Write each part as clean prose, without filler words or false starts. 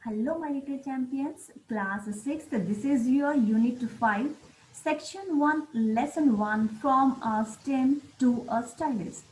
Hello, my little champions. Class 6th. This is your Unit 5, Section 1, Lesson 1 from a STEM to a stylist.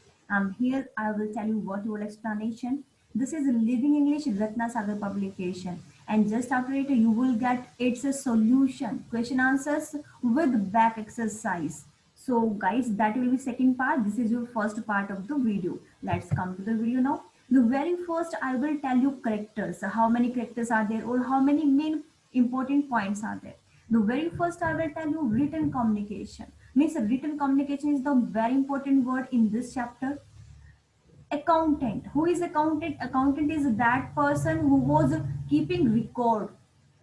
Here I will tell you what your explanation. This is Living English Ratna Sagar publication. And just after it, you will get its a solution, question answers with back exercise. So guys, that will be second part. This is your first part of the video. Let's come to the video now. The very first I will tell you characters, how many characters are there or how many main important points are there. The very first I will tell you written communication. Means written communication is the very important word in this chapter. Accountant. Who is accountant? Accountant is that person who was keeping record.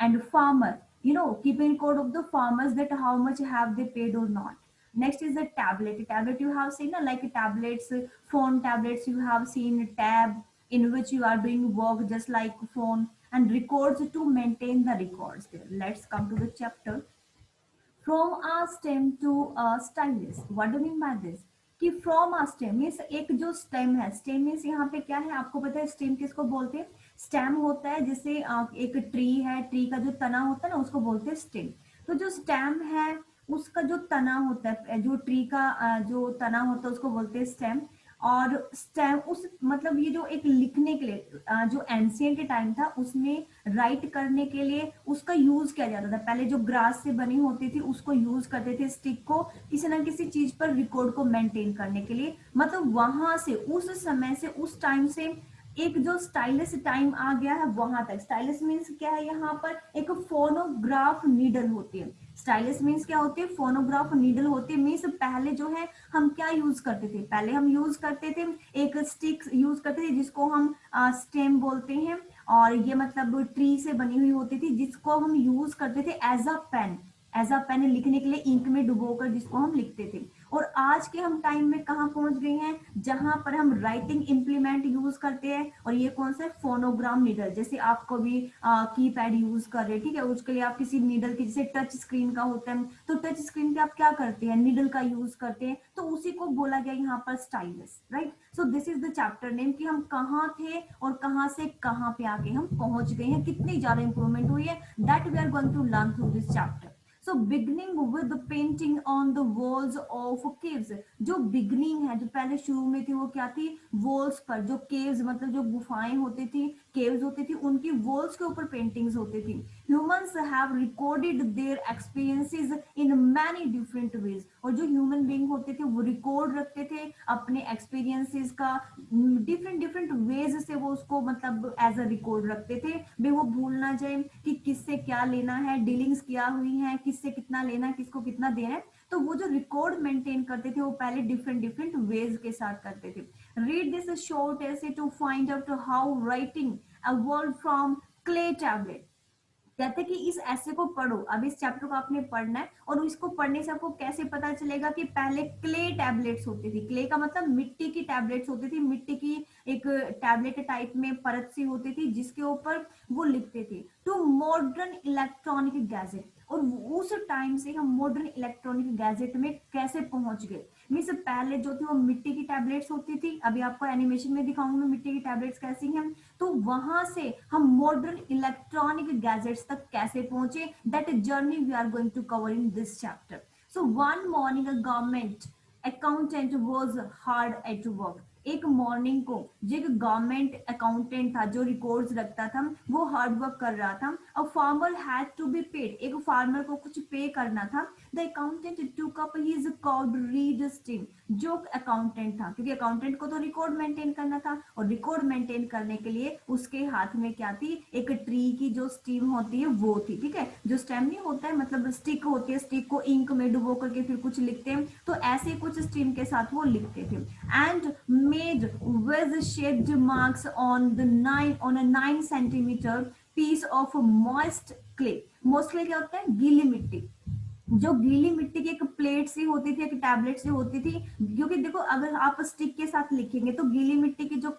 And farmer, keeping record of the farmers, that how much have they paid or not. Next is a tablet. A tablet you have seen, like tablets, phone tablets, you have seen a tab in which you are doing work just like phone, and records to maintain the records there. Let's come to the chapter. From a stem to a stylist. What do mean by this? कि from a stem means एक जो stem है, stem means यहाँ पे क्या है आपको पता है स्टेम किसको बोलते हैं? स्टेम होता है जैसे एक ट्री है, ट्री का जो तना होता है ना उसको बोलते हैं स्टेम. तो जो स्टेम है उसका जो तना होता है, जो ट्री का जो तना होता है उसको बोलते हैं स्टेम. और स्टेम उस मतलब ये जो एक लिखने के लिए जो एंशियंट टाइम था उसमें राइट करने के लिए उसका यूज किया जाता था. पहले जो ग्रास से बनी होती थी उसको यूज करते थे, स्टिक को किसी ना किसी चीज पर रिकॉर्ड को मेंटेन करने के लिए. मतलब वहां से उस समय से उस टाइम से एक जो स्टाइलिश टाइम आ गया है वहां तक. स्टाइलिश मीन्स क्या है? यहाँ पर एक फोनोग्राफ नीडल होती है. स्टाइलिश मीन्स क्या होती है? फोनोग्राफ नीडल होती है. मीन्स पहले जो है हम क्या यूज करते थे? पहले हम यूज करते थे एक स्टिक यूज करते थे जिसको हम स्टेम बोलते हैं, और ये मतलब ट्री से बनी हुई होती थी जिसको हम यूज करते थे as a pen. As a pen लिखने के लिए इंक में डुबोकर जिसको हम लिखते थे. और आज के हम टाइम में कहाँ पहुंच गए हैं? जहां पर हम राइटिंग इम्प्लीमेंट यूज करते हैं. और ये कौन सा है? Phonogram needle. जैसे आपको भी कीपैड यूज कर रहे हैं, ठीक है, उसके लिए आप किसी नीडल की, जैसे टच स्क्रीन का होता है तो टच स्क्रीन पे आप क्या करते हैं? नीडल का यूज करते हैं. तो उसी को बोला गया यहाँ पर stylish. Right. So this is the chapter name कि हम कहाँ थे और कहाँ से कहाँ पे आके हम पहुंच गए हैं, कितनी ज्यादा इंप्रूवमेंट हुई है. That we are going to learn through this chapter. So beginning with painting on the walls of caves. जो बिगनिंग है, जो पहले शुरू में थी वो क्या थी? वॉल्स पर जो केव्स मतलब जो गुफाएं होती थी, केव्स होती थी, उनकी वॉल्स के ऊपर पेंटिंग्स होती थी. Humans have recorded their experiences in many different ways. और जो ह्यूमन बीइंग होते थे वो रिकॉर्ड रखते थे अपने एक्सपीरियंसेस का डिफरेंट डिफरेंट वेज से. वो उसको मतलब एज अ रिकॉर्ड रखते थे भी वो भूल ना जाए कि किससे क्या लेना है, डीलिंग्स क्या हुई है, किससे कितना लेना है, किसको कितना देना है. तो वो जो रिकॉर्ड मेंटेन करते थे वो पहले डिफरेंट डिफरेंट वेज के साथ करते थे. Read this short essay to find out how writing evolved from clay tablet. कहते हैं कि इस ऐसे को पढ़ो. अब इस चैप्टर को आपने पढ़ना है और इसको पढ़ने से आपको कैसे पता चलेगा कि पहले क्ले टैबलेट्स होती थी. क्ले का मतलब मिट्टी की टैबलेट्स होती थी. मिट्टी की एक टैबलेट टाइप में परत सी होती थी जिसके ऊपर वो लिखते थे. To modern electronic gadget. और उस टाइम से हम मॉडर्न इलेक्ट्रॉनिक गैजेट में कैसे पहुंच गए? मीन्स पहले जो थी वो मिट्टी की टैबलेट्स होती थी. अभी आपको एनिमेशन में दिखाऊंगी मिट्टी की टैबलेट्स कैसी हैं. तो वहां से हम मॉडर्न इलेक्ट्रॉनिक गैजेट्स तक कैसे पहुंचे, that journey we are going to cover in this chapter. So one morning a government accountant was hard at work. एक मॉर्निंग को जो एक गवर्नमेंट अकाउंटेंट था जो रिकॉर्ड्स रखता था वो हार्ड वर्क कर रहा था. A farmer had to be paid. एक फार्मर को कुछ पे करना था. The accountant took up his cord reed steam. जो अकाउंटेंट था, क्योंकि अकाउंटेंट को तो रिकॉर्ड मेंटेन करना था और रिकॉर्ड मेंटेन करने के लिए उसके हाथ में क्या थी? एक ट्री की जो स्टीम होती है वो थी. ठीक है, जो स्टेम नहीं होता है मतलब स्टिक होती है, स्टिक को इंक में डुबो करके फिर कुछ लिखते हैं, तो ऐसे कुछ स्टीम के साथ वो लिखते थे. And made wedge shaped marks on the 9 centimeter piece of moist clay. moist clay क्या होता है? गीली मिट्टी. जो गीली मिट्टी की एक प्लेट सी होती थी, एक टैबलेट सी होती थी, क्योंकि देखो अगर आप स्टिक के साथ लिखेंगे तो गीली मिट्टी की जो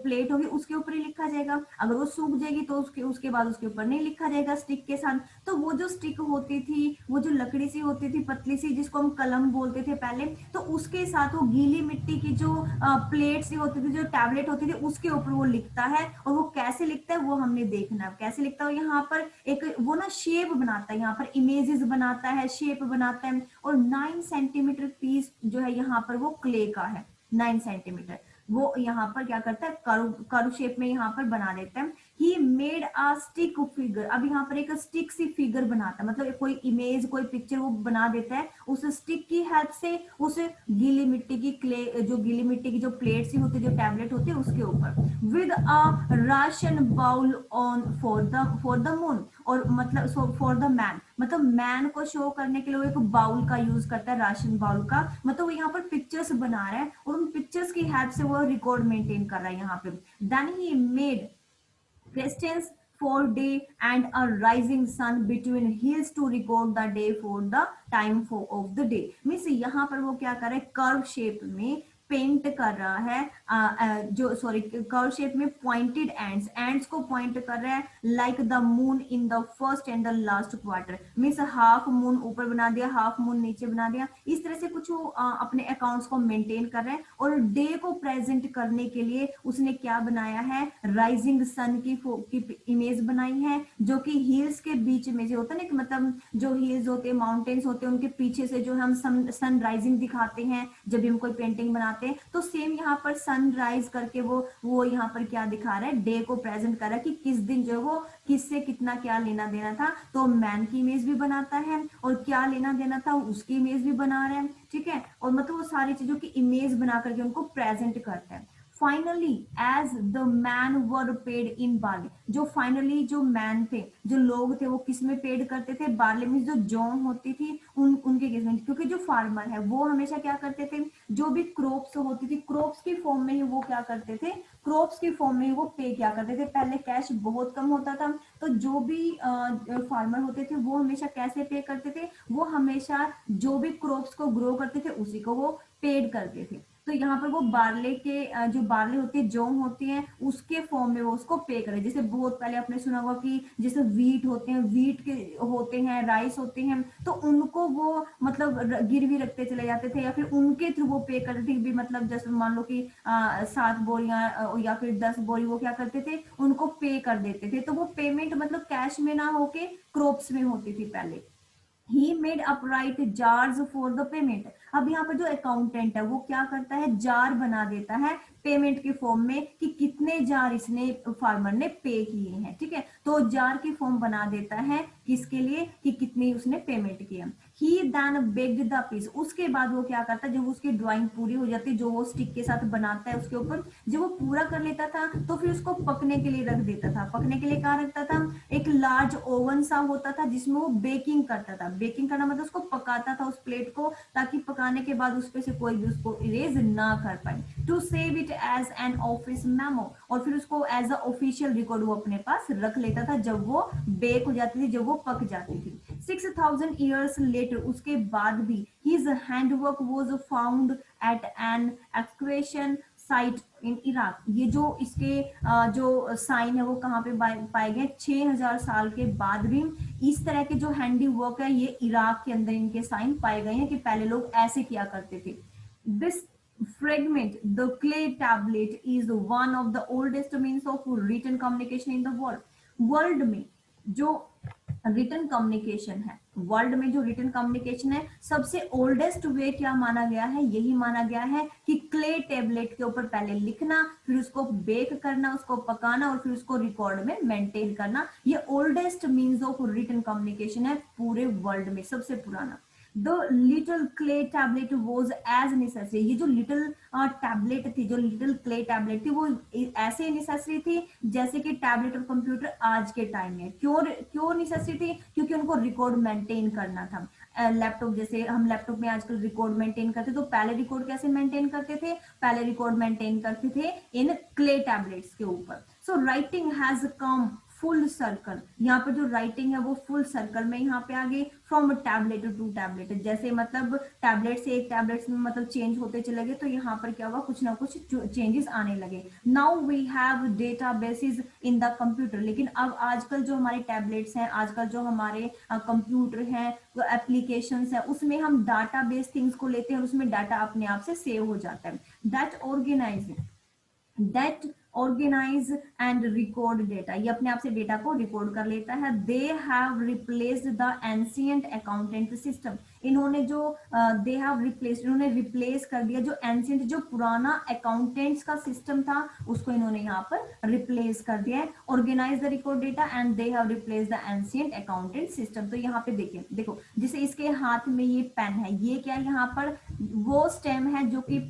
प्लेट होगी उसके ऊपर ही लिखा जाएगा, अगर वो सूख जाएगी तो उसके बाद उसके ऊपर नहीं लिखा जाएगा स्टिक के साथ। तो वो जो स्टिक होती थी, वो जो लकड़ी सी होती थी पतली सी, जिसको हम कलम बोलते थे पहले, तो उसके साथ वो गीली मिट्टी की जो प्लेट सी होती थी, जो टैबलेट होती थी, उसके ऊपर वो लिखता है। और वो कैसे लिखता है वो हमने देखना है, कैसे लिखता है। यहाँ पर एक वो ना शेप बनाता है, यहाँ पर इमेजेस बनाता है, शेप बनाता है। और 9 सेंटीमीटर पीस जो है यहाँ पर वो क्ले का है, 9 सेंटीमीटर। वो यहाँ पर क्या करता है, कर्व कर्व शेप में यहाँ पर बना देता है। He made a stick figure, अब यहाँ पर एक स्टिक सी फिगर बनाता है, मतलब कोई इमेज कोई पिक्चर वो बना देता है उस स्टिक की हेल्प से, उस गीली मिट्टी की क्ले, जो गीली मिट्टी की जो प्लेट सी होती है, जो टैबलेट होती है, उसके ऊपर। With a ration bowl on for the moon, और मतलब फॉर द मैन, मतलब मैन को शो करने के लिए वो एक बाउल का यूज करता है, राशन बाउल का। मतलब वो यहाँ पर पिक्चर्स बना रहा है और उन पिक्चर्स की हेल्प से वो रिकॉर्ड मेंटेन कर रहा है यहाँ पे। Then he made Christians for day and a rising sun between hills to record the day for the time for of the day। Means यहाँ पर वो क्या कर रहा है, कर्व शेप में पेंट कर रहा है, जो सॉरी कर्व शेप में पॉइंटेड एंड्स, एंड्स को पॉइंट कर रहा है, like the moon in the first and the last quarter. Means half moon ऊपर बना दिया, हाफ मून नीचे बना दिया, इस तरह से कुछ वो अपने अकाउंट्स को मेंटेन कर रहे हैं। और डे को प्रेजेंट करने के लिए उसने क्या बनाया है, राइजिंग सन की इमेज बनाई है, जो कि हिल्स के बीच में जो होता है ना, कि मतलब जो हिल्स होते हैं, माउंटेन्स होते हैं, उनके पीछे से जो हम सन राइजिंग दिखाते हैं जब भी हम कोई पेंटिंग बनाते हैं, तो सेम यहाँ पर सनराइज करके वो यहाँ पर क्या दिखा रहा है, डे को प्रेजेंट कर रहा है कि किस दिन जो है वो किससे कितना क्या लेना देना था। तो मैन की इमेज भी बनाता है और क्या लेना देना था उसकी इमेज भी बना रहा है, ठीक है। और मतलब वो सारी चीजों की इमेज बना करके उनको प्रेजेंट करता है। Finally as the man were paid in barley, जो फाइनली जो मैन थे, जो लोग थे, वो किस में पेड करते थे, बार्ले में जो जौ होती थी उनके केस में। क्योंकि जो फार्मर है वो हमेशा क्या करते थे, जो भी क्रॉप्स होती थी, क्रॉप्स की फॉर्म में ही वो क्या करते थे, क्रॉप्स की फॉर्म में ही वो पे क्या करते थे। पहले कैश बहुत कम होता था, तो जो भी फार्मर होते थे वो हमेशा कैसे पे करते थे, वो हमेशा जो भी क्रॉप्स को ग्रो करते थे उसी को वो पेड करते थे। तो यहाँ पर वो बार्ले के जो बार्ले होती है, जौ होती है, उसके फॉर्म में वो उसको पे करे। जैसे बहुत पहले आपने सुना होगा कि जैसे वीट होते हैं, वीट के होते हैं, राइस होते हैं, तो उनको वो मतलब गिरवी रखते चले जाते थे, या फिर उनके थ्रू वो पे करते थे भी। मतलब जैसे मान लो कि 7 बोरियां या फिर 10 बोरी, वो क्या करते थे, उनको पे कर देते थे। तो वो पेमेंट मतलब कैश में ना होके क्रॉप्स में होती थी पहले। He made upright jars for the payment. अब यहाँ पर जो अकाउंटेंट है वो क्या करता है, जार बना देता है पेमेंट के फॉर्म में, कि कितने जार इसने फार्मर ने पे किए हैं, ठीक है। तो जार की फॉर्म बना देता है किसके लिए, कि कितनी उसने पेमेंट किया। ही देन बेग्ड द पीस, उसके बाद वो क्या करता है, जब उसकी ड्राइंग पूरी हो जाती है, जो वो स्टिक के साथ बनाता है उसके ऊपर, जब वो पूरा कर लेता था तो फिर उसको पकने के लिए रख देता था। पकने के लिए कहाँ रखता था, एक लार्ज ओवन सा होता था जिसमें वो बेकिंग करता था। बेकिंग करना मतलब उसको पकाता था उस प्लेट को, ताकि पकाने के बाद उस पे से कोई भी उसको इरेज ना कर पाए। To save it as an office memo, और फिर उसको एज अ ऑफिशियल रिकॉर्ड वो अपने पास रख लेता था जब वो बेक हो जाती थी, जब वो पक जाती थी। 6,000 years later, उसके बाद भी his handwork was found at an excavation site in Iraq. ये जो इसके जो साइन है वो कहाँ पे पाए गए, 6,000 साल के बाद भी इस तरह के जो हैंडी वर्क है, ये इराक के अंदर इनके साइन पाए गए हैं, कि पहले लोग ऐसे किया करते थे। This fragment, the clay tablet, is one of the oldest means of written communication in the world में जो रिटन कम्युनिकेशन है, वर्ल्ड में जो रिटन कम्युनिकेशन है, सबसे ओल्डेस्ट वे क्या माना गया है, यही माना गया है कि क्ले टेबलेट के ऊपर पहले लिखना, फिर उसको बेक करना, उसको पकाना, और फिर उसको रिकॉर्ड में मेंटेन करना। ये oldest means of written communication है पूरे वर्ल्ड में, सबसे पुराना। The little clay tablet was as necessary, ये जो लिटिल टैबलेट थी, जो लिटिल क्ले टैबलेट थी, वो ऐसे नेसेसरी थी जैसे कि टैबलेट और कंप्यूटर आज के टाइम में। क्यों क्यों नेसेसरी थी, क्योंकि उनको रिकॉर्ड मेंटेन करना था। लैपटॉप, जैसे हम लैपटॉप में आजकल रिकॉर्ड मेंटेन करते, तो पहले रिकॉर्ड कैसे मेंटेन करते थे, पहले रिकॉर्ड मेंटेन करते थे इन क्ले टैबलेट्स के ऊपर। So writing has come full circle, यहाँ पे जो राइटिंग है वो फुल सर्कल में यहाँ पे आ गई, फ्रॉम टैबलेट टू टैबलेट, जैसे मतलब टैबलेट से एक टैबलेट में मतलब चेंज होते चले गए, तो यहाँ पर क्या हुआ, कुछ ना कुछ चेंजेस आने लगे। Now we have data basis in the computer, लेकिन अब आजकल जो हमारे टैबलेट्स हैं, आजकल जो हमारे कंप्यूटर हैं, जो एप्लीकेशन है, उसमें हम डाटा बेस थिंग्स को लेते हैं और उसमें डाटा अपने आप से सेव हो जाता है। That organise and record data, ये अपने आप से डेटा को रिकॉर्ड कर लेता है। They have replaced the ancient accountant system, इन्होंने जो दे हैव रिप्लेस्ड, इन्होंने रिप्लेस कर दिया जो एंशियंट, जो पुराना अकाउंटेंट्स का सिस्टम था, उसको इन्होंने यहाँ पर रिप्लेस कर दिया है। Organise the record data and they have replace the ancient accountant system. तो यहाँ पे देखिए, देखो जैसे इसके हाथ में ये पेन है, ये क्या है, यहाँ पर वो स्टेम है जो कि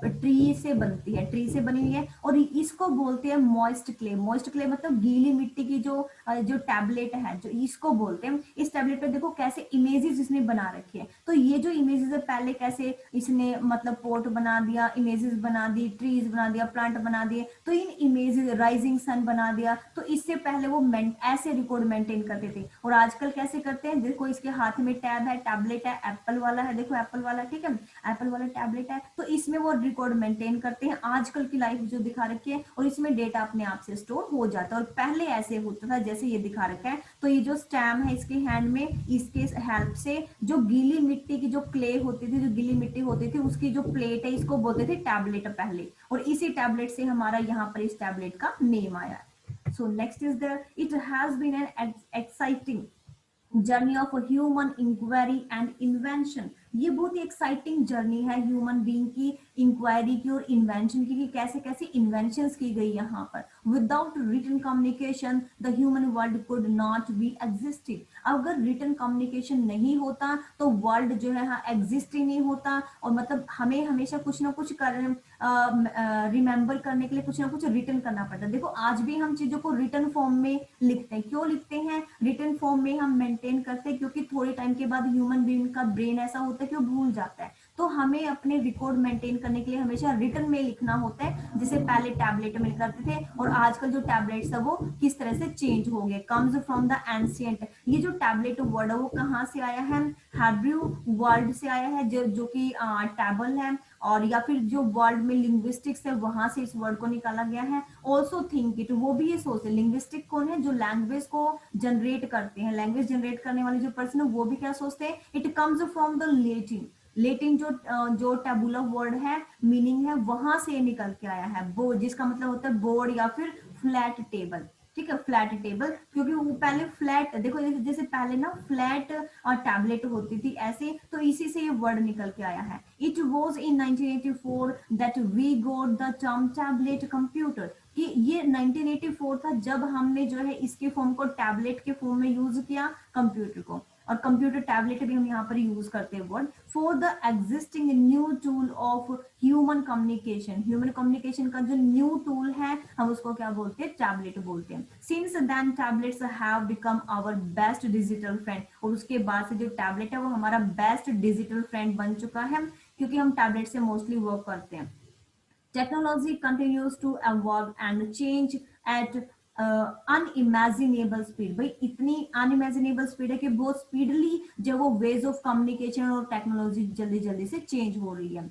ट्री से बनती है, ट्री से बनी हुई है, और इसको बोलते हैं मॉइस्ट क्ले। मॉइस्ट क्ले मतलब गीली मिट्टी की जो टैबलेट है, जो इसको बोलते हैं। इस टैबलेट पे देखो कैसे इमेजेस इसने बना रखे हैं, तो ये जो इमेजेस है, पहले कैसे इसने मतलब पोर्ट बना दिया, इमेजेस बना दी, ट्रीज बना दिया, प्लांट बना दिए, तो इन इमेजेस, राइजिंग सन बना दिया, तो इससे पहले वो ऐसे रिकॉर्ड मेंटेन करते थे। और आजकल कैसे करते हैं, देखो इसके हाथ में टैब है, टैबलेट है, एप्पल वाला है, देखो एप्पल वाला, ठीक है, एप्पल वाला टैबलेट है, तो इसमें वो रिकॉर्ड मेंटेन करते हैं आजकल की लाइफ जो दिखा रखी है, और इसमें डेटा अपने आप से स्टोर हो जाता है। और पहले ऐसे होता था जैसे ये दिखा रखा है, तो ये जो स्टैम है इसके हैंड में, इसके हेल्प से जो गीली मिट्टी की जो क्ले होती थी, जो गीली मिट्टी होती थी, उसकी जो प्लेट है, इसको बोलते थे टैबलेट पहले, और इसी टैबलेट से हमारा यहाँ पर इस टैबलेट का नेम आया। So next is the, it has been an exciting journey of human inquiry and invention. ये बहुत ही एक्साइटिंग जर्नी है ह्यूमन बीइंग की इंक्वायरी की और इन्वेंशन की, कि कैसे कैसे इन्वेंशंस की गई यहाँ पर। Without written communication the human world could not be existed, अगर रिटन कम्युनिकेशन नहीं होता तो वर्ल्ड जो है हाँ एग्जिस्ट ही नहीं होता, और मतलब हमें हमेशा कुछ ना कुछ कर रिमेंबर करने के लिए कुछ ना कुछ रिटन करना पड़ता है। देखो आज भी हम चीजों को रिटन फॉर्म में लिखते हैं, क्यों लिखते हैं रिटन फॉर्म में, हम मेंटेन करते हैं क्योंकि थोड़े टाइम के बाद ह्यूमन बीइंग का ब्रेन ऐसा होता है कि वो भूल जाता है, तो हमें अपने रिकॉर्ड मेंटेन करने के लिए हमेशा रिटन में लिखना होता है, जिसे पहले टैबलेट में करते थे, और आजकल जो टैबलेट्स है वो किस तरह से चेंज हो गए, कम्स फ्रॉम द एंशियंट। ये जो टैबलेट वर्ड है वो कहाँ से आया है, हैब्रू वर्ड से आया है, जो कि टैबल है, और या फिर जो वर्ल्ड में लिंग्विस्टिक्स है वहां से इस वर्ड को निकाला गया है। ऑल्सो थिंक इट, वो भी ये सोचते, लिंग्विस्टिक कौन है, जो लैंग्वेज को जनरेट करते हैं, लैंग्वेज जनरेट करने वाले जो पर्सन है वो भी क्या सोचते हैं, it comes from the Latin. Latin जो टेबुला वर्ड है, मीनिंग है, वहां से निकल के आया है, बोर्ड, जिसका मतलब होता है बोर्ड या फिर फ्लैट टेबल, ठीक है, फ्लैट टेबल, क्योंकि वो पहले फ्लैट, देखो जैसे पहले ना फ्लैट और टैबलेट होती थी ऐसे, तो इसी से ये वर्ड निकल के आया है। It was in 1984 that we got the term tablet computer, कि ये 1984 था जब हमने जो है इसके फॉर्म को टैबलेट के फॉर्म में यूज किया कंप्यूटर को, और कंप्यूटर टैबलेट भी हम यहाँ पर यूज करते हैं word, for the existing new tool of human communication. Human communication का जो न्यू टूल है हम उसको क्या बोलते हैं, टैबलेट बोलते हैं। Since then tablets have become our best digital friend, और उसके बाद से जो टैबलेट है वो हमारा बेस्ट डिजिटल फ्रेंड बन चुका है, क्योंकि हम टैबलेट से मोस्टली वर्क करते हैं। Technology continues to evolve and change at unimaginable speed. भाई इतनी अनइमेजिनेबल स्पीड है कि बहुत स्पीडली जो वो वेज ऑफ कम्युनिकेशन और टेक्नोलॉजी जल्दी जल्दी से चेंज हो रही है।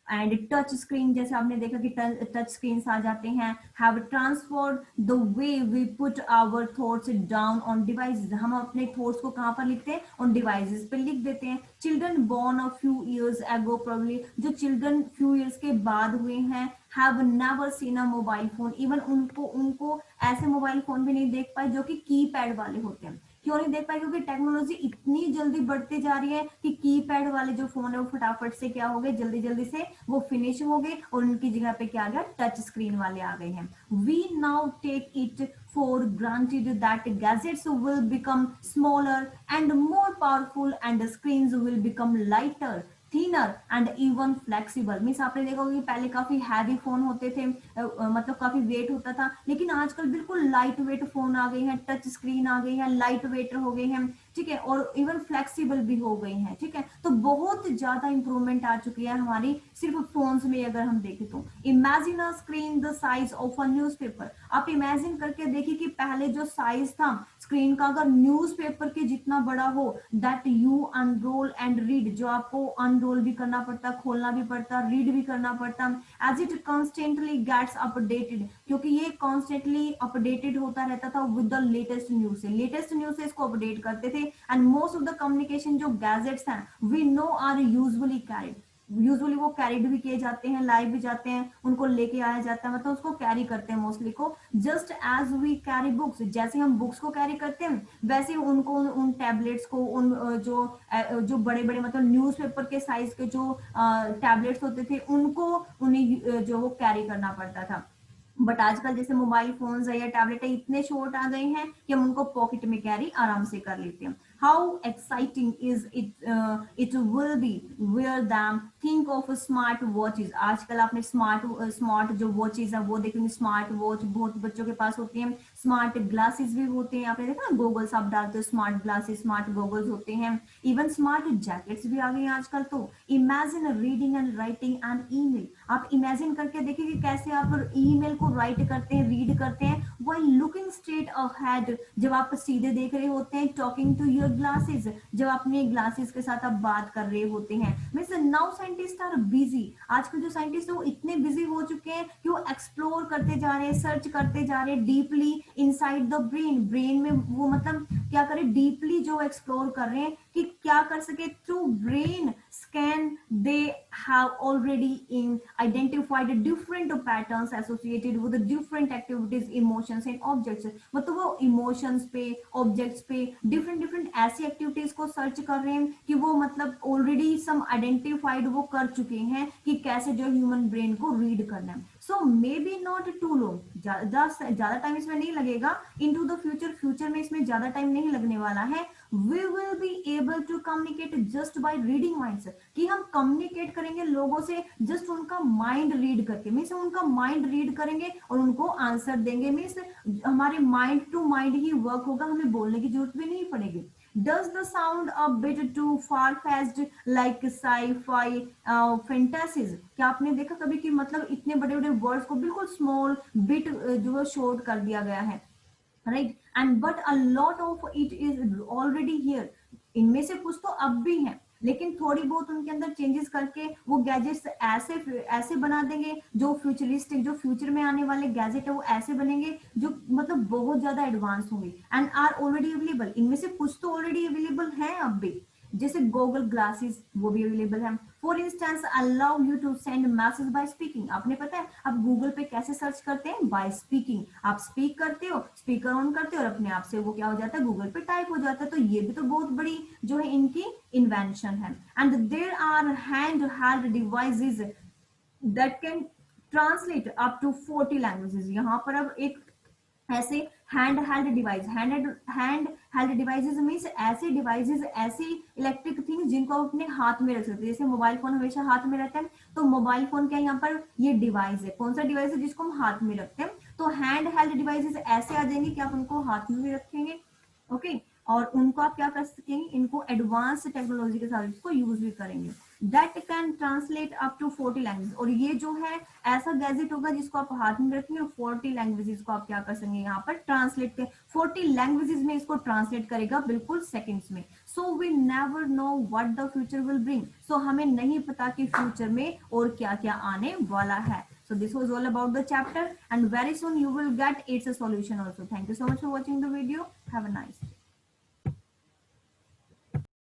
एंड टच स्क्रीन, जैसे आपने देखा कि टच स्क्रीन आ जाते हैं, have transformed the way we put our thoughts down on devices. हम अपने थॉट्स को कहाँ पर लिखते हैं, ऑन डिवाइसेस पे लिख देते हैं। Children born a few years ago, probably जो चिल्ड्रन फ्यू इयर्स के बाद हुए हैं, have never seen a mobile phone, even उनको ऐसे मोबाइल फोन भी नहीं देख पाए जो कि कीपैड वाले होते हैं। क्यों नहीं देख पाए, क्योंकि टेक्नोलॉजी इतनी जल्दी बढ़ती जा रही है कि कीपैड वाले जो फोन है वो फटाफट से क्या हो गए, जल्दी जल्दी से वो फिनिश हो गए, और उनकी जगह पे क्या आ गया, टच स्क्रीन वाले आ गए हैं। We now take it for granted that gadgets will become smaller and more powerful and the screens will become lighter. Thinner and even flexible. Means आपने देखा होगा कि पहले काफी हैवी फोन होते थे, मतलब काफी वेट होता था, लेकिन आजकल बिल्कुल लाइट वेट फोन आ गए हैं, टच स्क्रीन आ गई है, लाइट वेट हो गए हैं, ठीक है, और इवन फ्लेक्सिबल भी हो गई हैं, ठीक है। तो बहुत ज्यादा इंप्रूवमेंट आ चुकी है हमारी सिर्फ फोन्स में। अगर हम देखें तो imagine a screen the size of a newspaper. आप इमेजिन करके देखिए कि पहले जो साइज था स्क्रीन का अगर न्यूज़पेपर के जितना बड़ा हो, that you unroll and read, जो आपको अनरोल भी करना पड़ता, खोलना भी पड़ता, रीड भी करना पड़ता, as it constantly gets updated, क्योंकि ये कॉन्स्टेंटली अपडेटेड होता रहता था विद द लेटेस्ट न्यूज से। लेटेस्ट न्यूज से इसको अपडेट करते थे। And most of the communication जो गैजेट्स हैं we know are usually carried, usually वो कैरिड भी किए जाते हैं, लाइव भी जाते हैं, उनको लेके आया जाता है, मतलब उसको कैरी करते हैं मोस्टली को। Just as we carry books, जैसे हम बुक्स को कैरी करते हैं वैसे उनको उन टैबलेट्स को, उन जो बड़े बड़े मतलब न्यूज़पेपर के साइज के जो टैबलेट्स होते थे उनको उन्हें जो वो कैरी करना पड़ता था। बट आजकल जैसे मोबाइल फोन्स है या टैबलेट है इतने शॉर्ट आ गए हैं कि हम उनको पॉकेट में कैरी आराम से कर लेते हैं। How exciting is it will be where them think of smart watches. आजकल आपने स्मार्ट जो वॉचेज है वो देखेंगे, स्मार्ट वॉच बहुत बच्चों के पास होती हैं, स्मार्ट ग्लासेस भी होते हैं, आपने देखा गॉगल्स आप डालते हो, स्मार्ट ग्लासेस स्मार्ट गॉगल्स होते हैं, इवन स्मार्ट जैकेट्स भी आ गए हैं आजकल। तो imagine reading and writing and email. आप इमेजिन करके देखिए कि कैसे आप ईमेल को राइट करते हैं, रीड करते हैं व्हाइल लुकिंग स्ट्रेट अहेड, जब आप सीधे देख रहे होते हैं, टॉकिंग टू योर ग्लासेस, जब अपने ग्लासेस के साथ आप बात कर रहे होते हैं। Means now scientist are busy. आजकल जो साइंटिस्ट है वो इतने बिजी हो चुके हैं कि वो एक्सप्लोर करते जा रहे हैं, सर्च करते जा रहे हैं deeply inside the brain. Brain में वो मतलब क्या करें, डीपली जो एक्सप्लोर कर रहे हैं कि क्या कर सके through brain scan they have already in identified different patterns associated with the different activities, emotions and objects। मतलब वो इमोशंस पे, ऑब्जेक्ट्स पे डिफरेंट ऐसी एक्टिविटीज को सर्च कर रहे हैं कि वो मतलब ऑलरेडी सम आइडेंटिफाइड वो कर चुके हैं कि कैसे जो ह्यूमन ब्रेन को रीड करना है। So maybe not too long, ज्यादा टाइम इसमें नहीं लगेगा। इनटू द फ्यूचर, फ्यूचर में इसमें ज्यादा टाइम नहीं लगने वाला है। we will be able to communicate just by reading minds, कि हम कम्युनिकेट करेंगे लोगों से जस्ट उनका माइंड रीड करके। मीन्स उनका माइंड रीड करेंगे और उनको आंसर देंगे। मीन्स हमारे माइंड टू माइंड ही वर्क होगा, हमें बोलने की जरूरत भी नहीं पड़ेगी। Does the sound a bit too far-fetched like sci-fi fantasies? क्या आपने देखा कभी कि मतलब इतने बड़े बड़े वर्ड्स को बिल्कुल स्मॉल बिट जो है शॉर्ट कर दिया गया है, right? And but a lot of it is already here. इनमें से कुछ तो अब भी है, लेकिन थोड़ी बहुत उनके अंदर चेंजेस करके वो गैजेट्स ऐसे ऐसे बना देंगे, जो फ्यूचरिस्टिक, जो फ्यूचर में आने वाले गैजेट है वो ऐसे बनेंगे जो मतलब बहुत ज्यादा एडवांस होंगे एंड आर ऑलरेडी अवेलेबल। इनमें से कुछ तो ऑलरेडी अवेलेबल है अब भी, जैसे गूगल ग्लासेस वो भी अवेलेबल है। For instance allow you to send message by speaking. आपने पता है आप गूगल पे कैसे सर्च करते हैं? By speaking. आप स्पीक करते हो, स्पीकर ऑन करते हो और अपने आप से वो क्या हो जाता है, गूगल पे टाइप हो जाता है। तो ये भी तो बहुत बड़ी जो है इनकी इन्वेंशन है। And there are hand held devices that can translate up to 40 languages. यहाँ पर अब एक ऐसे hand held device, hand held devices means ऐसे डिवाइसेस, ऐसी इलेक्ट्रिक थिंग्स जिनको आप अपने हाथ में रख सकते हैं। जैसे मोबाइल फोन हमेशा हाथ में रहता है, तो मोबाइल फोन क्या यहाँ पर ये डिवाइस है। कौन सा डिवाइस है? जिसको हम हाथ में रखते हैं। तो हैंड हेल्ड डिवाइसेस ऐसे आ जाएंगे कि आप उनको हाथ में भी रखेंगे, ओके, और उनको आप क्या कर सकेंगे, इनको एडवांस टेक्नोलॉजी के साथ इसको यूज भी करेंगे। That can translate up to 40 language. और ये जो है ऐसा गैजेट होगा जिसको आप हाथ में रखेंगे और 40 लैंग्वेजेस को आप क्या कर सकेंगे यहाँ पर ट्रांसलेट कर, 40 लैंग्वेजेस में इसको ट्रांसलेट करेगा बिल्कुल सेकंड्स में। So we never know what the future will bring. So हमें नहीं पता कि फ्यूचर में और क्या क्या आने वाला है। So this was all about the chapter and very soon you will get its a solution also. Thank you so much for watching the video. Have a nice day.